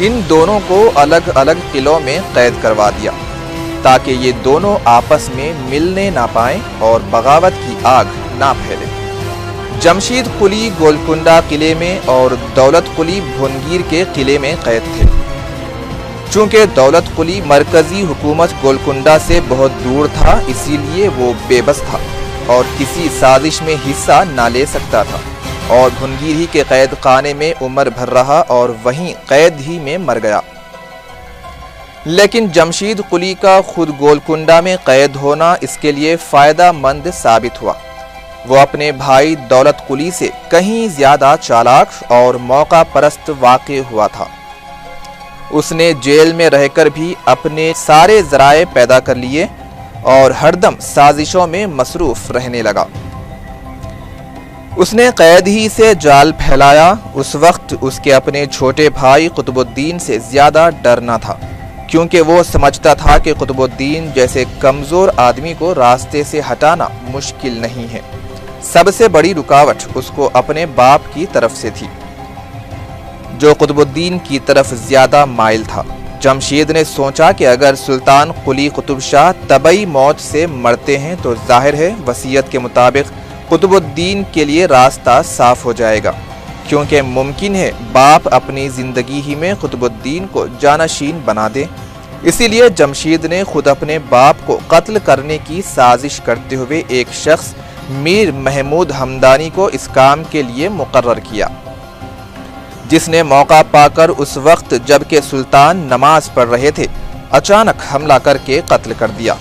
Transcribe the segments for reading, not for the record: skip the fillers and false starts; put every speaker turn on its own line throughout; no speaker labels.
ان دونوں کو الگ الگ قلعوں میں قید کروا دیا تاکہ یہ دونوں آپس میں ملنے نہ پائیں اور بغاوت کی آگ نہ پھیلے۔ جمشید قلی گولکنڈہ قلعے میں اور دولت قلی بھونگیر کے قلعے میں قید تھے۔ چونکہ دولت قلی مرکزی حکومت گولکنڈہ سے بہت دور تھا، اسی لیے وہ بے بس تھا اور کسی سازش میں حصہ نہ لے سکتا تھا، اور بھونگیر ہی کے قید خانے میں عمر بھر رہا اور وہیں قید ہی میں مر گیا۔ لیکن جمشید قلی کا خود گولکنڈہ میں قید ہونا اس کے لیے فائدہ مند ثابت ہوا۔ وہ اپنے بھائی دولت قلی سے کہیں زیادہ چالاک اور موقع پرست واقع ہوا تھا۔ اس نے جیل میں رہ کر بھی اپنے سارے ذرائع پیدا کر لیے اور ہر دم سازشوں میں مصروف رہنے لگا۔ اس نے قید ہی سے جال پھیلایا۔ اس وقت اس کے اپنے چھوٹے بھائی قطب الدین سے زیادہ ڈرنا تھا، کیونکہ وہ سمجھتا تھا کہ قطب الدین جیسے کمزور آدمی کو راستے سے ہٹانا مشکل نہیں ہے۔ سب سے بڑی رکاوٹ اس کو اپنے باپ کی طرف سے تھی، جو قطب الدین کی طرف زیادہ مائل تھا۔ جمشید نے سوچا کہ اگر سلطان قلی قطب شاہ طبعی موت سے مرتے ہیں تو ظاہر ہے وصیت کے مطابق قطب الدین کے لیے راستہ صاف ہو جائے گا، کیونکہ ممکن ہے باپ اپنی زندگی ہی میں قطب الدین کو جانشین بنا دے۔ اسی لیے جمشید نے خود اپنے باپ کو قتل کرنے کی سازش کرتے ہوئے ایک شخص میر محمود ہمدانی کو اس کام کے لیے مقرر کیا، جس نے موقع پا کر اس وقت جبکہ سلطان نماز پڑھ رہے تھے اچانک حملہ کر کے قتل کر دیا۔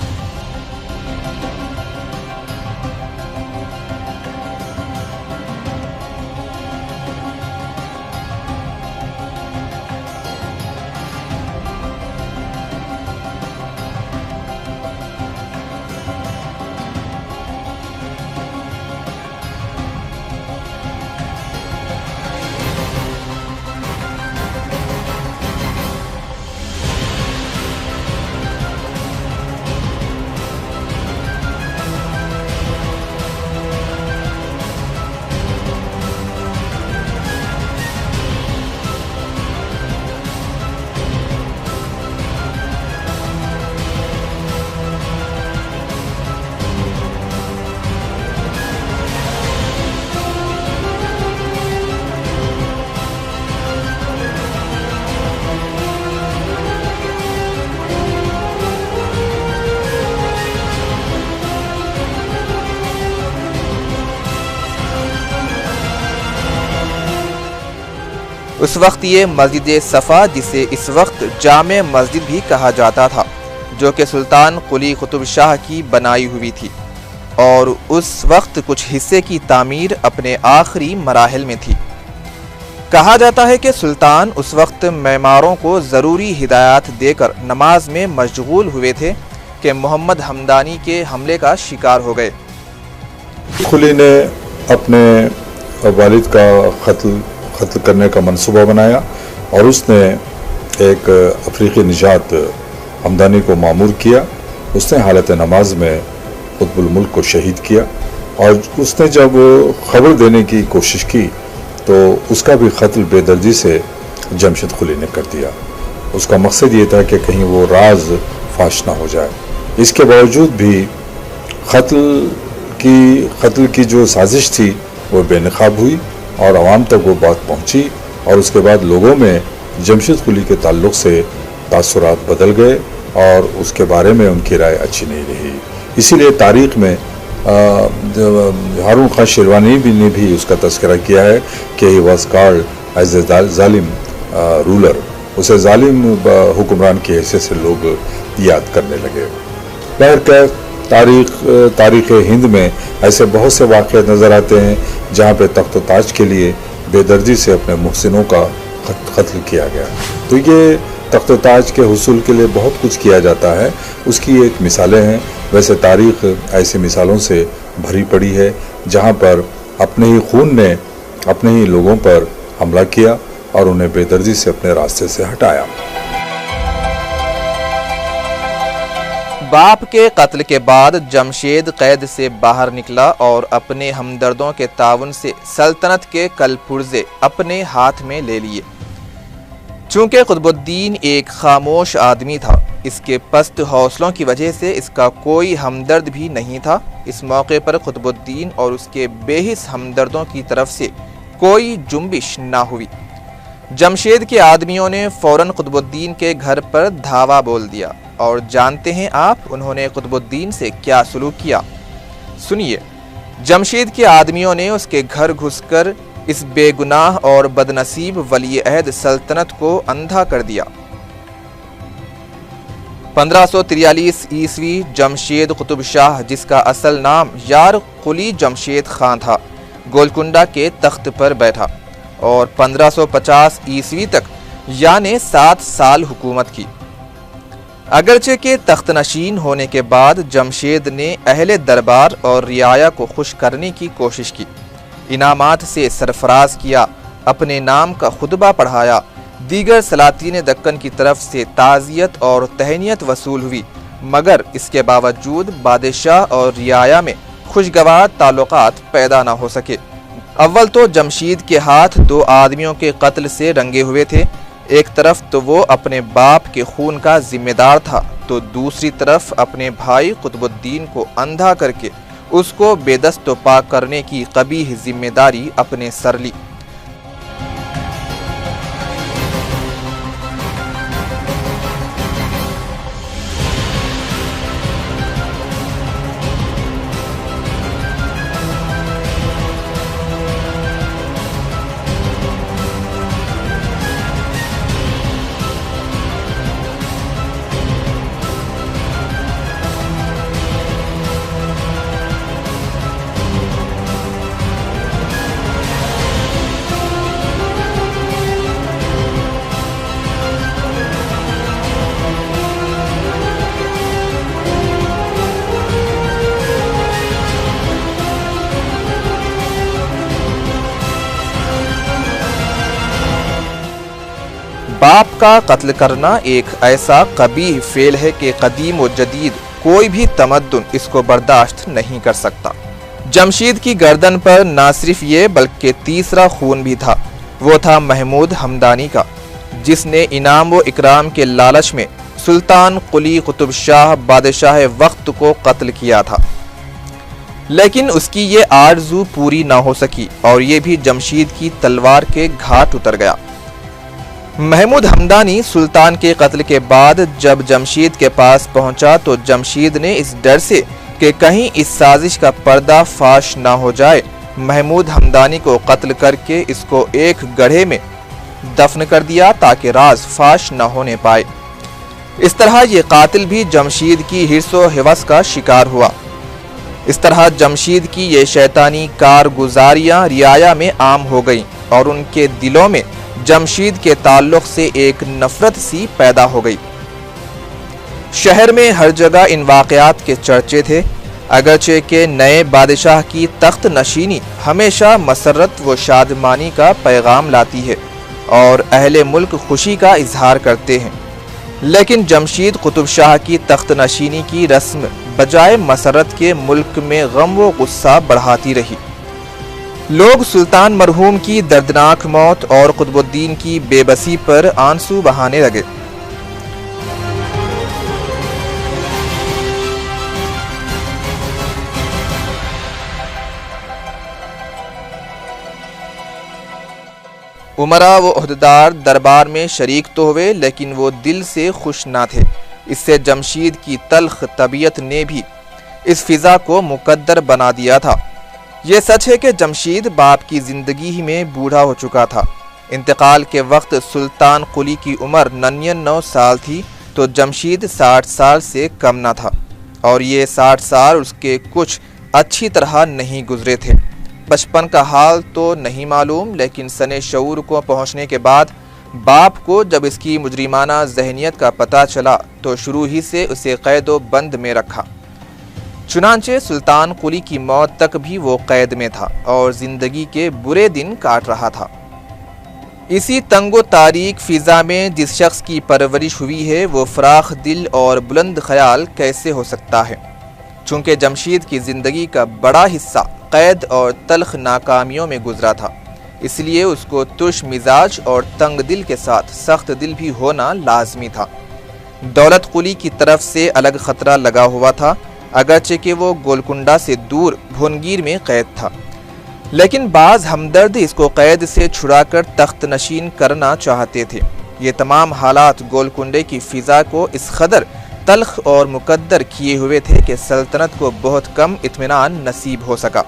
اس وقت یہ مسجد صفا، جسے اس وقت جامع مسجد بھی کہا جاتا تھا، جو کہ سلطان قلی قطب شاہ کی بنائی ہوئی تھی، اور اس وقت کچھ حصے کی تعمیر اپنے آخری مراحل میں تھی۔ کہا جاتا ہے کہ سلطان اس وقت معماروں کو ضروری ہدایات دے کر نماز میں مشغول ہوئے تھے کہ محمد ہمدانی کے حملے کا شکار ہو گئے۔
قلی نے اپنے والد کا قتل کرنے کا منصوبہ بنایا اور اس نے ایک افریقی نژاد ہمدانی کو مامور کیا۔ اس نے حالت نماز میں قطب الملک کو شہید کیا، اور اس نے جب خبر دینے کی کوشش کی تو اس کا بھی قتل بے دردی سے جمشید قلی نے کر دیا۔ اس کا مقصد یہ تھا کہ کہیں وہ راز فاش نہ ہو جائے۔ اس کے باوجود بھی قتل کی جو سازش تھی وہ بے نقاب ہوئی اور عوام تک وہ بات پہنچی، اور اس کے بعد لوگوں میں جمشید قلی کے تعلق سے تاثرات بدل گئے اور اس کے بارے میں ان کی رائے اچھی نہیں رہی۔ اسی لیے تاریخ میں ہارون خان شیروانی نے بھی اس کا تذکرہ کیا ہے کہ he was called as a ظالم رولر، اسے ظالم حکمران کی حیثیت سے لوگ یاد کرنے لگے۔ بہرکیف تاریخ ہند میں ایسے بہت سے واقعات نظر آتے ہیں جہاں پہ تخت و تاج کے لیے بے دردی سے اپنے محسنوں کا قتل کیا گیا۔ تو یہ تخت و تاج کے حصول کے لیے بہت کچھ کیا جاتا ہے، اس کی ایک مثالیں ہیں۔ ویسے تاریخ ایسی مثالوں سے بھری پڑی ہے جہاں پر اپنے ہی خون نے اپنے ہی لوگوں پر حملہ کیا اور انہیں بے دردی سے اپنے راستے سے ہٹایا۔
باپ کے قتل کے بعد جمشید قید سے باہر نکلا اور اپنے ہمدردوں کے تعاون سے سلطنت کے کل پرزے اپنے ہاتھ میں لے لیے۔ چونکہ قطب الدین ایک خاموش آدمی تھا، اس کے پست حوصلوں کی وجہ سے اس کا کوئی ہمدرد بھی نہیں تھا۔ اس موقع پر قطب الدین اور اس کے بے حس ہمدردوں کی طرف سے کوئی جنبش نہ ہوئی۔ جمشید کے آدمیوں نے فوراً قطب الدین کے گھر پر دھاوا بول دیا، اور جانتے ہیں آپ انہوں نے قطب الدین سے کیا سلوک کیا؟ سنیے۔ جمشید کے آدمیوں نے اس کے گھر گھس کر اس بے گناہ اور بدنصیب ولی عہد سلطنت کو اندھا کر دیا۔ 1543 عیسوی جمشید قطب شاہ، جس کا اصل نام یار قلی جمشید خان تھا، گولکنڈہ کے تخت پر بیٹھا اور 1550 عیسوی تک یعنی 7 سال حکومت کی۔ اگرچہ کہ تخت نشین ہونے کے بعد جمشید نے اہل دربار اور رعایا کو خوش کرنے کی کوشش کی، انعامات سے سرفراز کیا، اپنے نام کا خطبہ پڑھایا، دیگر سلاطین دکن کی طرف سے تعزیت اور تہنیت وصول ہوئی، مگر اس کے باوجود بادشاہ اور رعایا میں خوشگوار تعلقات پیدا نہ ہو سکے۔ اول تو جمشید کے ہاتھ 2 آدمیوں کے قتل سے رنگے ہوئے تھے۔ ایک طرف تو وہ اپنے باپ کے خون کا ذمہ دار تھا، تو دوسری طرف اپنے بھائی قطب الدین کو اندھا کر کے اس کو بے دست و پاک کرنے کی قبیح ذمہ داری اپنے سر لی۔ باپ کا قتل کرنا ایک ایسا قبیح فعل ہے کہ قدیم و جدید کوئی بھی تمدن اس کو برداشت نہیں کر سکتا۔ جمشید کی گردن پر نہ صرف یہ بلکہ تیسرا خون بھی تھا، وہ تھا محمود ہمدانی کا، جس نے انعام و اکرام کے لالچ میں سلطان قلی قطب شاہ بادشاہ وقت کو قتل کیا تھا، لیکن اس کی یہ آرزو پوری نہ ہو سکی اور یہ بھی جمشید کی تلوار کے گھاٹ اتر گیا۔ محمود ہمدانی سلطان کے قتل کے بعد جب جمشید کے پاس پہنچا تو جمشید نے اس ڈر سے کہ کہیں اس سازش کا پردہ فاش نہ ہو جائے، محمود ہمدانی کو قتل کر کے اس کو ایک گڑھے میں دفن کر دیا تاکہ راز فاش نہ ہونے پائے۔ اس طرح یہ قاتل بھی جمشید کی حرص و ہوس کا شکار ہوا۔ اس طرح جمشید کی یہ شیطانی کارگزاریاں رعایا میں عام ہو گئیں اور ان کے دلوں میں جمشید کے تعلق سے ایک نفرت سی پیدا ہو گئی۔ شہر میں ہر جگہ ان واقعات کے چرچے تھے، اگرچہ کہ نئے بادشاہ کی تخت نشینی ہمیشہ مسرت و شادمانی کا پیغام لاتی ہے اور اہل ملک خوشی کا اظہار کرتے ہیں، لیکن جمشید قطب شاہ کی تخت نشینی کی رسم بجائے مسرت کے ملک میں غم و غصہ بڑھاتی رہی۔ لوگ سلطان مرحوم کی دردناک موت اور قطب الدین کی بے بسی پر آنسو بہانے لگے۔ امراء و عہدیدار دربار میں شریک تو ہوئے لیکن وہ دل سے خوش نہ تھے۔ اس سے جمشید کی تلخ طبیعت نے بھی اس فضا کو مقدر بنا دیا تھا۔ یہ سچ ہے کہ جمشید باپ کی زندگی ہی میں بوڑھا ہو چکا تھا۔ انتقال کے وقت سلطان قلی کی عمر 99 سال تھی تو جمشید 60 سال سے کم نہ تھا، اور یہ 60 سال اس کے کچھ اچھی طرح نہیں گزرے تھے۔ بچپن کا حال تو نہیں معلوم، لیکن سن شعور کو پہنچنے کے بعد باپ کو جب اس کی مجرمانہ ذہنیت کا پتہ چلا تو شروع ہی سے اسے قید و بند میں رکھا۔ چنانچہ سلطان قلی کی موت تک بھی وہ قید میں تھا اور زندگی کے برے دن کاٹ رہا تھا۔ اسی تنگ و تاریک فضا میں جس شخص کی پرورش ہوئی ہے وہ فراخ دل اور بلند خیال کیسے ہو سکتا ہے؟ چونکہ جمشید کی زندگی کا بڑا حصہ قید اور تلخ ناکامیوں میں گزرا تھا، اس لیے اس کو ترش مزاج اور تنگ دل کے ساتھ سخت دل بھی ہونا لازمی تھا۔ دولت قلی کی طرف سے الگ خطرہ لگا ہوا تھا، اگرچہ کہ وہ گولکنڈہ سے دور بھونگیر میں قید تھا، لیکن بعض ہمدرد اس کو قید سے چھڑا کر تخت نشین کرنا چاہتے تھے۔ یہ تمام حالات گولکنڈے کی فضا کو اس قدر تلخ اور مقدر کیے ہوئے تھے کہ سلطنت کو بہت کم اطمینان نصیب ہو سکا۔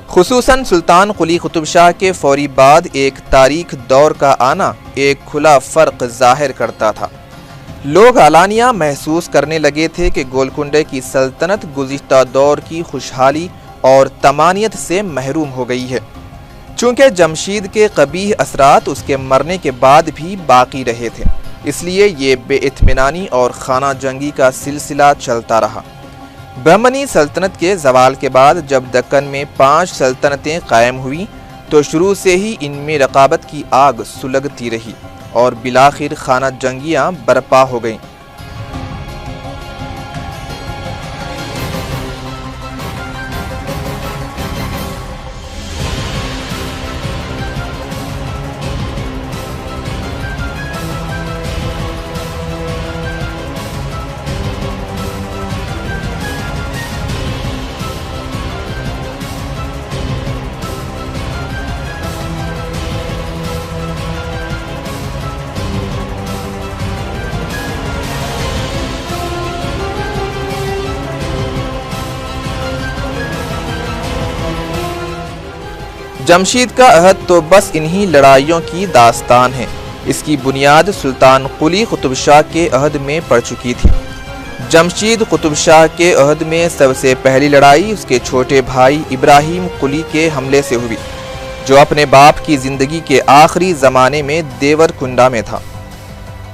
خصوصاً سلطان قلی قطب شاہ کے فوری بعد ایک تاریک دور کا آنا ایک کھلا فرق ظاہر کرتا تھا۔ لوگ علانیہ محسوس کرنے لگے تھے کہ گولکنڈے کی سلطنت گزشتہ دور کی خوشحالی اور طمانینت سے محروم ہو گئی ہے، چونکہ جمشید کے قبیح اثرات اس کے مرنے کے بعد بھی باقی رہے تھے، اس لیے یہ بے اطمینانی اور خانہ جنگی کا سلسلہ چلتا رہا۔ بہمنی سلطنت کے زوال کے بعد جب دکن میں 5 سلطنتیں قائم ہوئیں تو شروع سے ہی ان میں رقابت کی آگ سلگتی رہی اور بالآخر خانہ جنگیاں برپا ہو گئیں۔ جمشید کا عہد تو بس انہی لڑائیوں کی داستان ہے۔ اس کی بنیاد سلطان قلی قطب شاہ کے عہد میں پڑ چکی تھی۔ جمشید قطب شاہ کے عہد میں سب سے پہلی لڑائی اس کے چھوٹے بھائی ابراہیم قلی کے حملے سے ہوئی، جو اپنے باپ کی زندگی کے آخری زمانے میں دیور کنڈا میں تھا۔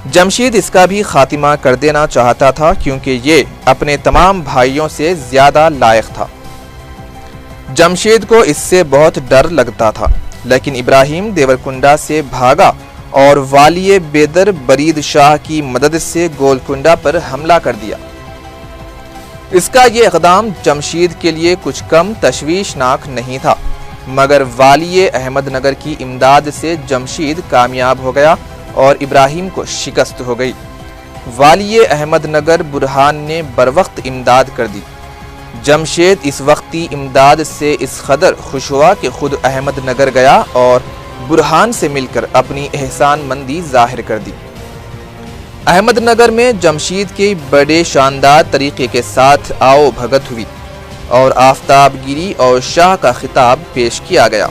جمشید اس کا بھی خاتمہ کر دینا چاہتا تھا کیونکہ یہ اپنے تمام بھائیوں سے زیادہ لائق تھا۔ جمشید کو اس سے بہت ڈر لگتا تھا، لیکن ابراہیم دیورکنڈا سے بھاگا اور والی بیدر برید شاہ کی مدد سے گولکنڈا پر حملہ کر دیا۔ اس کا یہ اقدام جمشید کے لیے کچھ کم تشویشناک نہیں تھا، مگر والی احمد نگر کی امداد سے جمشید کامیاب ہو گیا اور ابراہیم کو شکست ہو گئی۔ والی احمد نگر برہان نے بروقت امداد کر دی۔ جمشید اس وقتی امداد سے اس قدر خوش ہوا کہ خود احمد نگر گیا اور برہان سے مل کر اپنی احسان مندی ظاہر کر دی۔ احمد نگر میں جمشید کے بڑے شاندار طریقے کے ساتھ آؤ بھگت ہوئی اور آفتاب گیری اور شاہ کا خطاب پیش کیا گیا۔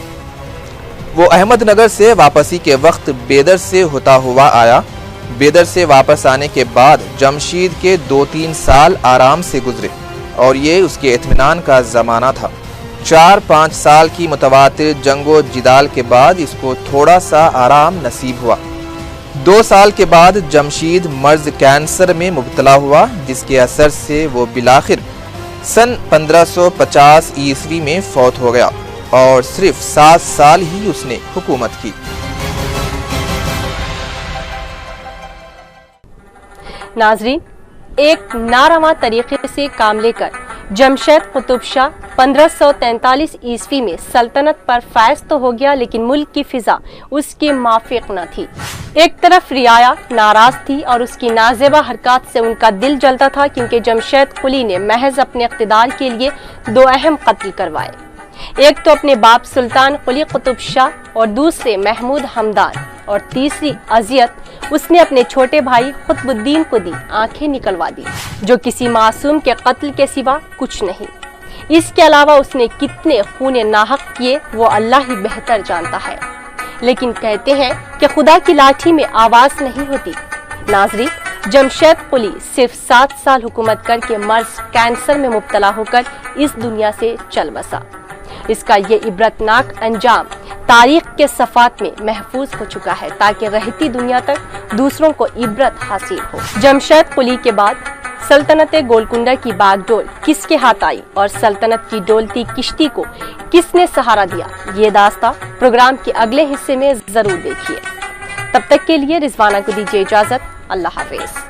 وہ احمد نگر سے واپسی کے وقت بیدر سے ہوتا ہوا آیا۔ بیدر سے واپس آنے کے بعد جمشید کے 2-3 سال آرام سے گزرے اور یہ اس کے اطمینان کا زمانہ تھا۔ 4-5 سال کی متواتر جنگ و جدال کے بعد اس کو تھوڑا سا آرام نصیب ہوا۔ 2 سال کے بعد جمشید مرض کینسر میں مبتلا ہوا، جس کے اثر سے وہ بالآخر سن 1550 عیسوی میں فوت ہو گیا اور صرف 7 سال ہی اس نے حکومت کی۔
ناظرین، ایک ناروا طریقے سے کام لے کر جمشید قطب شاہ 1543 عیسوی میں سلطنت پر فائز تو ہو گیا، لیکن ملک کی فضا اس کے موافق نہ تھی۔ ایک طرف رعایا ناراض تھی اور اس کی نازیبا حرکات سے ان کا دل جلتا تھا، کیونکہ جمشید قلی نے محض اپنے اقتدار کے لیے 2 اہم قتل کروائے، ایک تو اپنے باپ سلطان قلی قطب شاہ اور دوسرے محمود ہمدان، اور تیسری اذیت اس نے اپنے چھوٹے بھائی قطب الدین کو دی، آنکھیں نکلوا دی، جو کسی معصوم کے قتل کے سوا کچھ نہیں۔ اس کے علاوہ اس نے کتنے خون ناحق کیے وہ اللہ ہی بہتر جانتا ہے، لیکن کہتے ہیں کہ خدا کی لاٹھی میں آواز نہیں ہوتی۔ ناظرین، جمشید قلی صرف 7 سال حکومت کر کے مرض کینسر میں مبتلا ہو کر اس دنیا سے چل بسا۔ اس کا یہ عبرتناک انجام تاریخ کے صفحات میں محفوظ ہو چکا ہے، تاکہ رہتی دنیا تک دوسروں کو عبرت حاصل ہو۔ جمشید قلی کے بعد سلطنت گولکنڈہ کی باغ ڈول کس کے ہاتھ آئی اور سلطنت کی ڈولتی کشتی کو کس نے سہارا دیا، یہ داستان پروگرام کے اگلے حصے میں ضرور دیکھیے۔ تب تک کے لیے رضوانہ کو دیجیے اجازت۔ اللہ حافظ۔